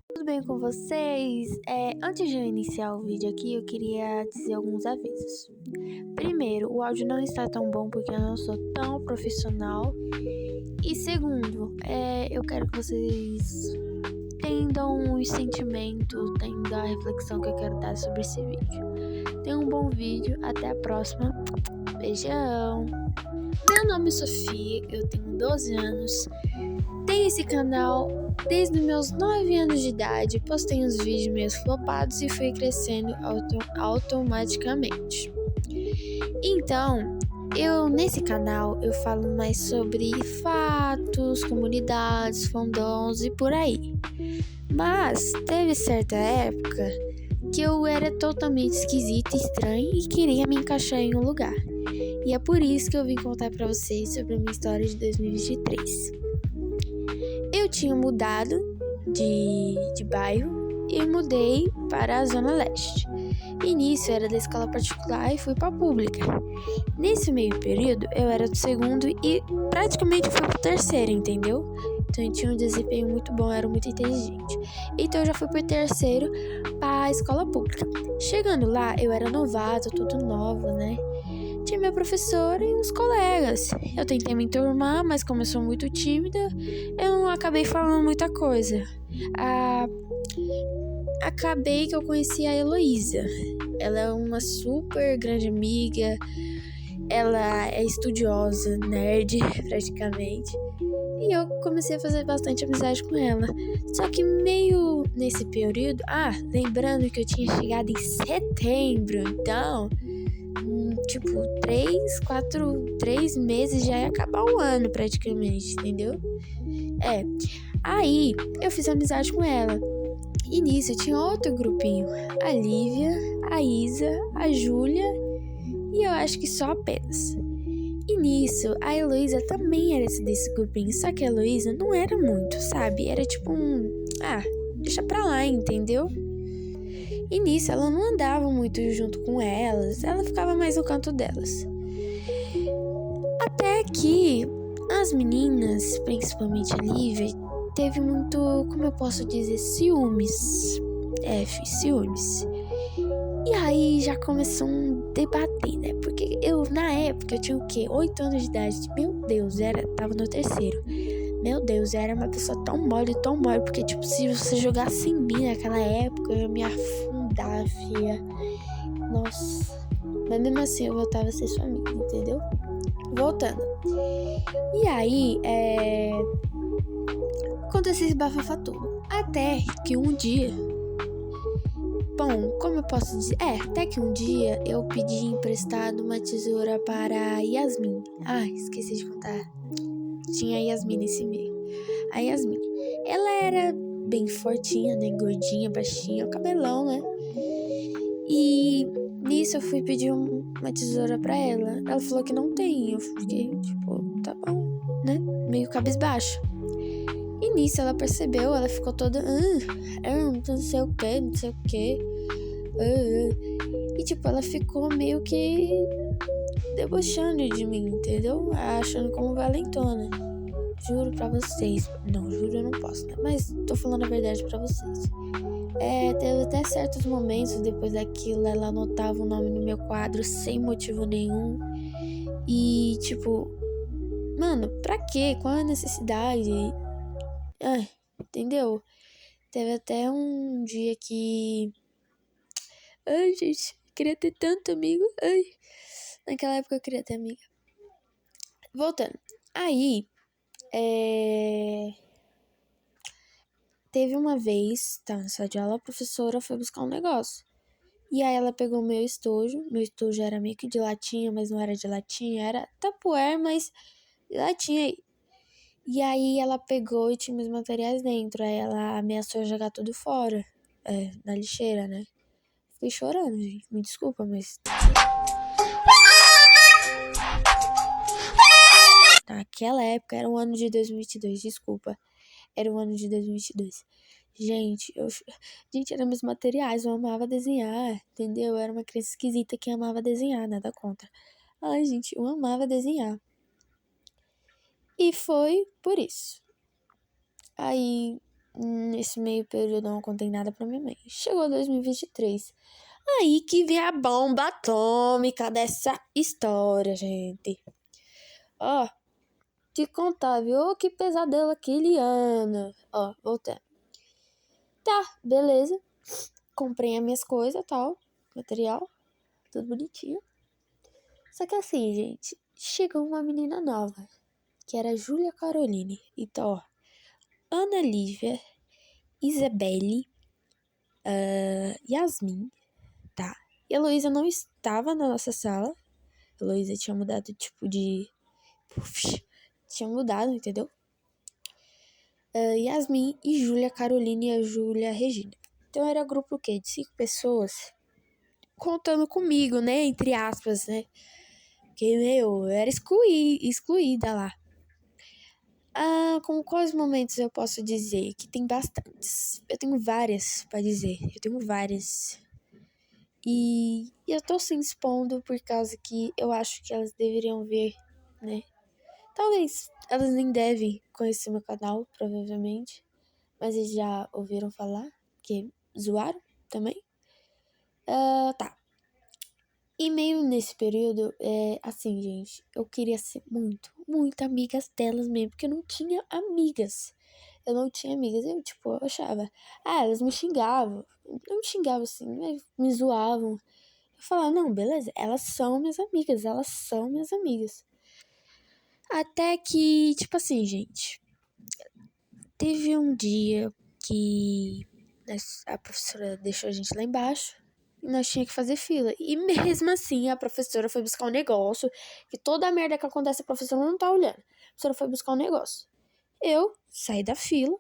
Tudo bem com vocês? Antes de eu iniciar o vídeo aqui, eu queria dizer alguns avisos. Primeiro, o áudio não está tão bom porque eu não sou tão profissional. E segundo, eu quero que vocês entendam os sentimentos, entendam a reflexão que eu quero dar sobre esse vídeo. Tenham um bom vídeo, até a próxima. Beijão! Meu nome é Sofia, eu tenho 12 anos. Tenho esse canal desde os meus 9 anos de idade, postei uns vídeos meio flopados e fui crescendo automaticamente. Então, nesse canal eu falo mais sobre fatos, comunidades, fandoms e por aí. Mas teve certa época que eu era totalmente esquisita, estranha e queria me encaixar em um lugar. E é por isso que eu vim contar pra vocês sobre a minha história de 2023. Eu tinha mudado de bairro e mudei para a Zona Leste. Início era da escola particular e fui para a pública. Nesse meio período, eu era do segundo e praticamente fui pro terceiro, entendeu? Então eu tinha um desempenho muito bom, era muito inteligente. Então eu já fui pro terceiro para a escola pública. Chegando lá, eu era novato, tudo novo, né? Tinha minha professora e uns colegas. Eu tentei me enturmar, mas como eu sou muito tímida, eu não acabei falando muita coisa. Acabei que eu conheci a Heloísa. Ela é uma super grande amiga. Ela é estudiosa, nerd, praticamente. E eu comecei a fazer bastante amizade com ela. Só que meio nesse período... lembrando que eu tinha chegado em setembro, então... 3 meses já ia acabar o ano praticamente, entendeu? Aí eu fiz amizade com ela. E nisso tinha outro grupinho, a Lívia, a Isa, a Júlia e eu acho que só apenas. E nisso a Heloísa também era desse grupinho, só que a Heloísa não era muito, sabe? Era tipo deixa pra lá, entendeu? E nisso ela não andava muito junto com elas, ela ficava mais no canto delas. Até que as meninas, principalmente a Lívia, teve muito, como eu posso dizer, ciúmes. Ciúmes. E aí já começou um debate, né? Porque na época, eu tinha o quê? 8 anos de idade. Meu Deus, tava no terceiro. Meu Deus, eu era uma pessoa tão mole, porque, tipo, se você jogasse em mim naquela época, eu ia me afundar, filha. Nossa. Mas mesmo assim, eu voltava a ser sua amiga, entendeu? Voltando. E aí, aconteceu esse bafafá todo. Até que um dia... Bom, como eu posso dizer? Até que um dia eu pedi emprestado uma tesoura para a Yasmin. Esqueci de contar. Tinha a Yasmin nesse meio. A Yasmin, ela era bem fortinha, né? Gordinha, baixinha, o cabelão, né? E nisso eu fui pedir uma tesoura pra ela. Ela falou que não tem. Eu fiquei, tipo, tá bom, né? Meio cabisbaixo. E nisso ela percebeu, ela ficou toda... não sei o que. E tipo, ela ficou meio que debochando de mim, entendeu? Achando como valentona. Juro pra vocês. Não, juro eu não posso, né? Mas tô falando a verdade pra vocês. Teve até certos momentos depois daquilo, ela anotava o nome no meu quadro sem motivo nenhum. E tipo, mano, pra quê? Qual a necessidade? Entendeu? Teve até um dia que... gente, queria ter tanto amigo. Naquela época eu queria ter amiga. Voltando. Aí, teve uma vez, tava na sala de aula, a professora foi buscar um negócio. E aí ela pegou meu estojo. Meu estojo era meio que de latinha, mas não era de latinha. Era Tupperware, mas de latinha. E aí ela pegou e tinha meus materiais dentro. Aí ela ameaçou jogar tudo fora. Na lixeira, né? Fiquei chorando, gente. Me desculpa, mas... Naquela época, era o ano de 2022, desculpa. Era o ano de 2022. Gente, eram meus materiais, eu amava desenhar, entendeu? Eu era uma criança esquisita que amava desenhar, nada contra. Ai, gente, eu amava desenhar. E foi por isso. Aí, nesse meio período, eu não contei nada pra minha mãe. Chegou 2023. Aí que vem a bomba atômica dessa história, gente. Ó, te contar, viu? Que pesadelo aquele ano. Ó, voltando. Tá, beleza. Comprei as minhas coisas, tal. Material. Tudo bonitinho. Só que assim, gente. Chegou uma menina nova. Que era a Júlia Caroline. Então, ó. Ana Lívia. Isabelle. Yasmin. Tá. E a Heloísa não estava na nossa sala. A Heloísa tinha mudado, tipo, de... tinha mudado, entendeu? Yasmin e Júlia Caroline e a Júlia Regina. Então era grupo o quê? De 5 pessoas. Contando comigo, né? Entre aspas, né? Porque, eu era excluída lá. Com quais momentos eu posso dizer? Que tem bastantes. Eu tenho várias pra dizer. Eu tenho várias. E eu tô se expondo por causa que eu acho que elas deveriam ver, né? Talvez elas nem devem conhecer meu canal, provavelmente. Mas eles já ouviram falar, que zoaram também. Tá. E meio nesse período, assim, gente, eu queria ser muito amigas delas mesmo, porque eu não tinha amigas. Eu não tinha amigas. Eu, tipo, eu achava, elas me xingavam. Não me xingavam assim, mas me zoavam. Eu falava, não, beleza, elas são minhas amigas, elas são minhas amigas. Até que, tipo assim, gente, teve um dia que a professora deixou a gente lá embaixo e nós tínhamos que fazer fila. E mesmo assim, a professora foi buscar um negócio, que toda a merda que acontece a professora não tá olhando. A professora foi buscar um negócio. Eu saí da fila,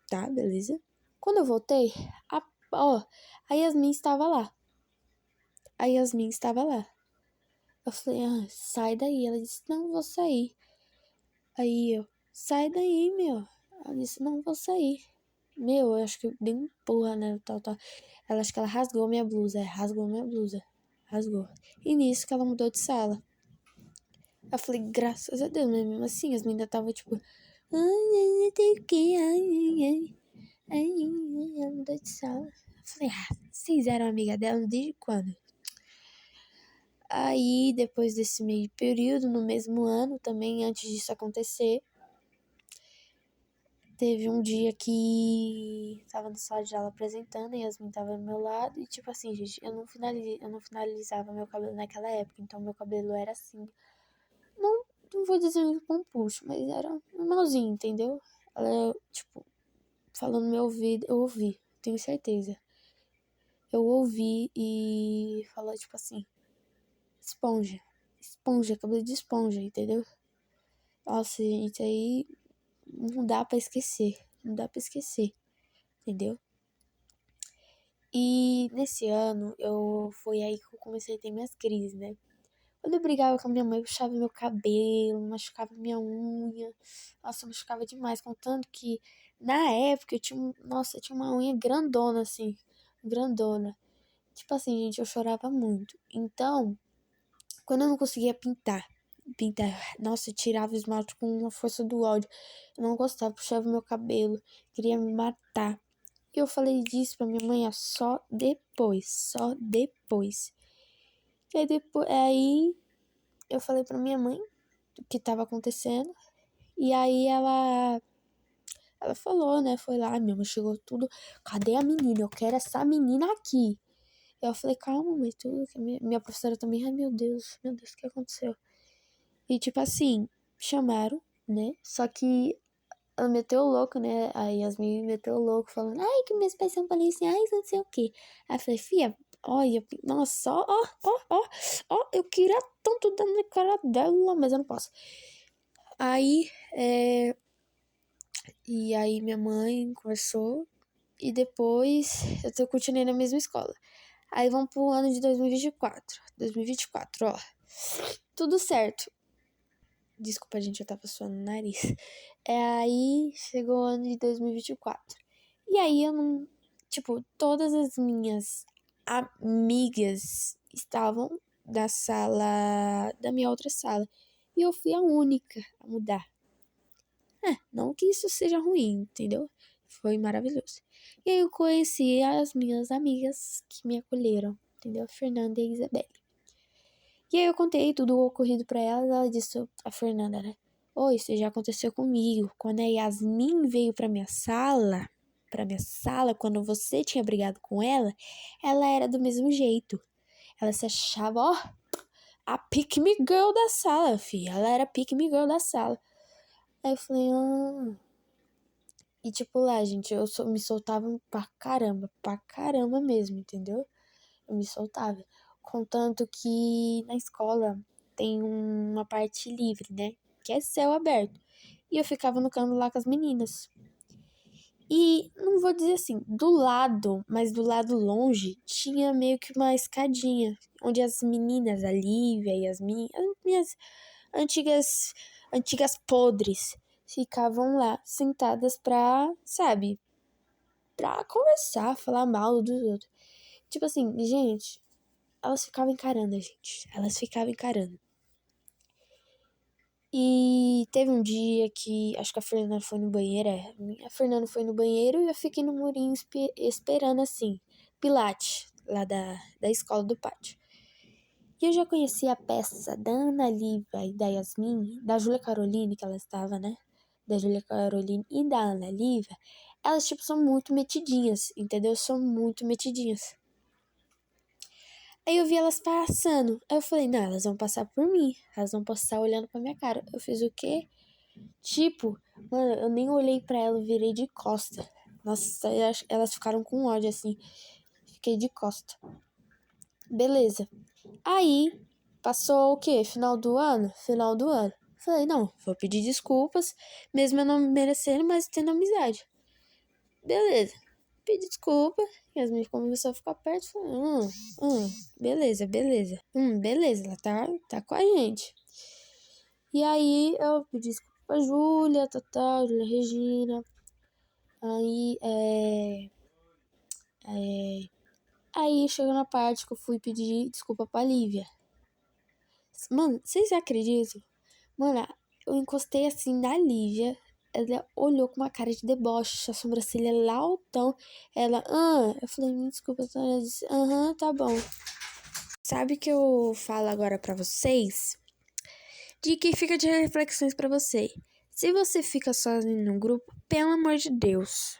tá, beleza? Quando eu voltei, a Yasmin estava lá. Eu falei, sai daí. Ela disse, não, vou sair. Aí eu, sai daí, meu. Ela disse, não, vou sair. Meu, eu acho que eu dei um empurra, né, tal. Ela, acho que ela rasgou minha blusa, rasgou. E nisso que ela mudou de sala. Eu falei, graças a Deus, mas mesmo assim, as meninas estavam tipo, não tem o que, ela mudou de sala. Eu falei, vocês eram amiga dela desde quando? Aí, depois desse meio período, no mesmo ano também, antes disso acontecer, teve um dia que tava na sala de aula apresentando e Yasmin tava do meu lado. E tipo assim, gente, eu não finalizava meu cabelo naquela época. Então meu cabelo era assim. Não vou dizer muito pompuxo, mas era normalzinho, entendeu? Ela, tipo, falando no meu ouvido, eu ouvi, tenho certeza. Eu ouvi e falou, tipo assim, esponja, cabelo de esponja, entendeu? Nossa, gente, aí não dá pra esquecer, entendeu? E nesse ano, foi aí que eu comecei a ter minhas crises, né? Quando eu brigava com a minha mãe, puxava meu cabelo, machucava minha unha. Nossa, machucava demais, contando que na época eu tinha uma unha grandona, assim, grandona. Tipo assim, gente, eu chorava muito. Então, quando eu não conseguia nossa, eu tirava o esmalte com uma força do ódio. Eu não gostava, puxava meu cabelo, queria me matar. E eu falei disso pra minha mãe só depois. E aí eu falei pra minha mãe o que tava acontecendo. E aí ela falou, né? Foi lá, minha mãe chegou tudo. Cadê a menina? Eu quero essa menina aqui. Eu falei, calma, mãe, tudo. Minha professora também, ai meu Deus, o que aconteceu? E tipo assim, chamaram, né? Só que ela meteu o louco, né? A Yasmin meteu o louco, falando, ai, que meus pais são policiais, não sei o quê. Aí eu falei, fia, olha, nossa, eu queria tanto dar na cara dela, mas eu não posso. Aí, e aí minha mãe conversou, e depois eu continuei na mesma escola. Aí vamos pro ano de 2024. 2024, ó. Tudo certo. Desculpa, gente, eu tava suando o nariz. Aí chegou o ano de 2024. E aí eu não. Tipo, todas as minhas amigas estavam da sala. Da minha outra sala. E eu fui a única a mudar. Não que isso seja ruim, entendeu? Foi maravilhoso. E aí eu conheci as minhas amigas que me acolheram, entendeu? A Fernanda e a Isabelle. E aí eu contei tudo o ocorrido pra elas, ela disse, a Fernanda, né? Oi, isso já aconteceu comigo. Quando a Yasmin veio pra minha sala, quando você tinha brigado com ela era do mesmo jeito. Ela se achava, ó, a pick me girl da sala, filha. Ela era a pick me girl da sala. Aí eu falei, E tipo lá, gente, me soltava pra caramba mesmo, entendeu? Eu me soltava. Contanto que na escola tem uma parte livre, né? Que é céu aberto. E eu ficava no canto lá com as meninas. E não vou dizer assim, do lado, mas do lado longe, tinha meio que uma escadinha. Onde as meninas, a Lívia e as minhas antigas podres, ficavam lá, sentadas pra, sabe, pra conversar, falar mal dos outros. Tipo assim, gente, elas ficavam encarando a gente. Elas ficavam encarando. E teve um dia que acho que a Fernanda foi no banheiro, A Fernanda foi no banheiro e eu fiquei no murinho esperando assim, Pilates, lá da escola do pátio. E eu já conhecia a peça da Ana Lívia e da Yasmin, da Júlia Caroline, que ela estava, né? Da Júlia Caroline e da Ana Lívia. Elas, tipo, são muito metidinhas, entendeu? São muito metidinhas. Aí eu vi elas passando. Aí eu falei, não, elas vão passar por mim. Elas vão passar olhando pra minha cara. Eu fiz o quê? Tipo, mano, eu nem olhei pra ela, eu virei de costa. Nossa, elas ficaram com ódio, assim. Fiquei de costa. Beleza. Aí, passou o quê? Final do ano? Final do ano. Falei, não, vou pedir desculpas, mesmo eu não merecendo, mas tendo amizade. Beleza. Pedi desculpa. Yasmin começou a ficar perto. Falei, beleza, beleza. Beleza, ela tá com a gente. E aí eu pedi desculpa pra Júlia, Júlia Regina. Aí, Aí chegou na parte que eu fui pedir desculpa pra Lívia. Mano, vocês acreditam? Mano, eu encostei assim na Lívia. Ela olhou com uma cara de deboche, a sobrancelha lá altão. Ela, eu falei, me desculpa. Ela disse, tá bom. Sabe que eu falo agora pra vocês? De que fica de reflexões pra você. Se você fica sozinho num grupo, pelo amor de Deus,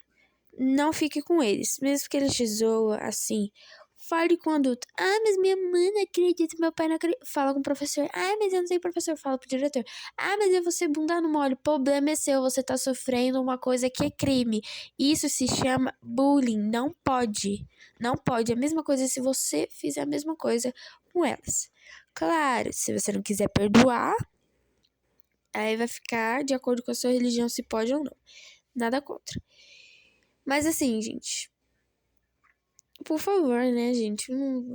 não fique com eles. Mesmo que eles te zoam assim. Fale com o adulto. Mas minha mãe não acredita, meu pai não acredita. Fala com o professor. Mas eu não tenho professor. Fala pro diretor. Mas eu vou ser bunda no mole. O problema é seu. Você tá sofrendo uma coisa que é crime. Isso se chama bullying. Não pode. Não pode. É a mesma coisa se você fizer a mesma coisa com elas. Claro, se você não quiser perdoar, aí vai ficar de acordo com a sua religião se pode ou não. Nada contra. Mas assim, gente, por favor, né, gente? Não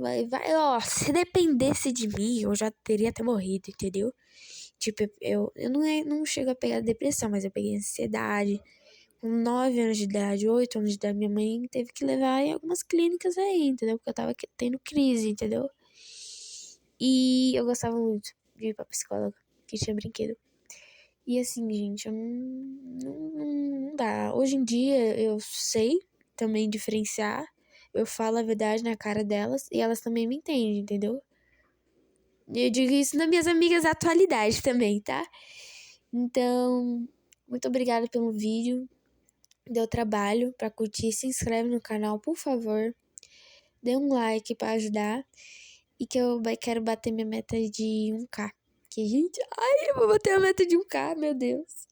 ó, se dependesse de mim, eu já teria até morrido, entendeu? Tipo, eu não chego a pegar depressão, mas eu peguei ansiedade. Com 9 anos de idade, 8 anos de idade, minha mãe teve que levar em algumas clínicas aí, entendeu? Porque eu tava tendo crise, entendeu? E eu gostava muito de ir pra psicóloga, que tinha brinquedo. E assim, gente, eu não dá. Hoje em dia eu sei também diferenciar. Eu falo a verdade na cara delas e elas também me entendem, entendeu? Eu digo isso nas minhas amigas da atualidade também, tá? Então, muito obrigada pelo vídeo. Deu trabalho pra curtir. Se inscreve no canal, por favor. Dê um like pra ajudar. E que eu quero bater minha meta de 1K. Que, gente, eu vou bater a meta de 1K, meu Deus.